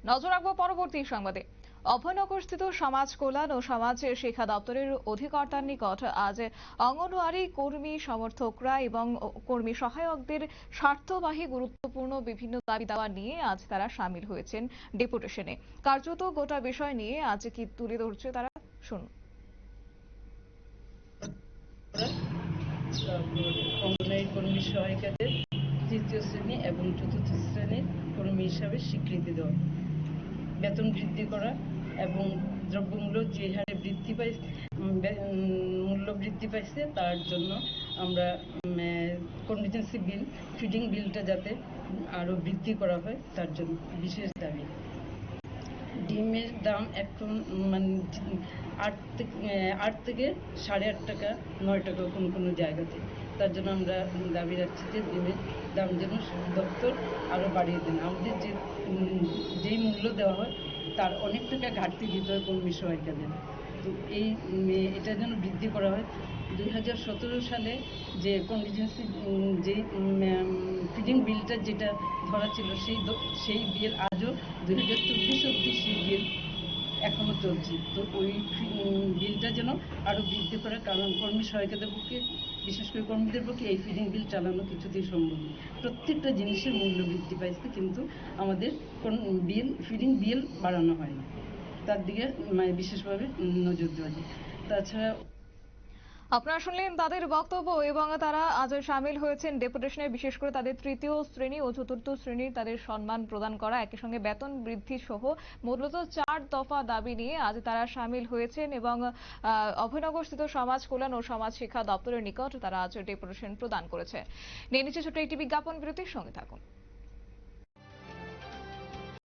নজর রাখবো পরবর্তী সংবাদে। অভয়নগরস্থিত সমাজ কল্যাণ ও সমাজ শিক্ষা দপ্তরের অধিকর্তার নিকট আজ অঙ্গনওয়াড়ি কর্মী সমর্থকরা এবং কর্মী সহায়কদের স্বার্থবাহী গুরুত্বপূর্ণ বিভিন্ন দাবি দাওয়া নিয়ে আজ তারা সামিল হয়েছেন ডেপুটেশনে। কার্যত গোটা বিষয় নিয়ে আজ কি তুলে ধরছে তারা, শুনুন। অঙ্গনওয়াড়ি কর্মী সহায়িকাদের তৃতীয় শ্রেণী এবং চতুর্থ শ্রেণীর কর্মী হিসাবে স্বীকৃতি দেওয়া, বেতন বৃদ্ধি করা এবং দ্রব্যমূল্য যে হারে মূল্য বৃদ্ধি পাইছে তার জন্য আমরা কন্টিনজেন্সি বিল, ফিডিং বিলটা যাতে আরো বৃদ্ধি করা হয় তার জন্য বিশেষ দাবি। ডিমের দাম এখন মানে 8 থেকে 8.5 টাকা, 9 টাকা কোনো জায়গাতে। তার জন্য আমরা দাবি রাখছি যে ডিমের দাম যেন দপ্তর আরও বাড়িয়ে দেন। আমাদের যেই মূল্য দেওয়া হয় তার অনেক টাকা ঘাটতি দিতে হয় কর্মী সহায়িকাদের, তো এটা যেন বৃদ্ধি করা হয়। 2017 সালে যে কন্টিনজেন্সি যে ফিডিং বিলটা যেটা ধরা ছিল সেই বিল আজও 2024 অবধি সেই বিল এখনো চলছে। তো ওই বিলটা যেন আরো বৃদ্ধি করে, কারণ কর্মী সহায়িকাদের পক্ষে, বিশেষ করে কর্মীদের পক্ষে এই ফিডিং বিল চালানো কিছুতেই সম্ভব নয়। প্রত্যেকটা জিনিসের মূল্য বৃদ্ধি পাইছে, কিন্তু আমাদের ফিডিং বিল বাড়ানো হয় না, তার দিকে বিশেষভাবে নজর দেওয়া যায়। তাছাড়া আপনারা শুনলেন তাদের বক্তব্য এবং তারা আজ সামিল হয়েছেন ডেপুটেশনে। বিশেষ করে তাদের তৃতীয় শ্রেণী ও চতুর্থ শ্রেণীর তাদের সম্মান প্রদান করা, একই সঙ্গে বেতন বৃদ্ধি সহ মূলত 4 দফা দাবি নিয়ে আজ তারা সামিল হয়েছেন এবং অভয়নগরস্থিত সমাজ কল্যাণ ও সমাজ শিক্ষা দপ্তরের নিকট তারা আজ ডেপুটেশন প্রদান করেছে। নিয়ে নিচ্ছে ছোট্ট একটি বিজ্ঞাপন বিরতির, সঙ্গে থাকুন।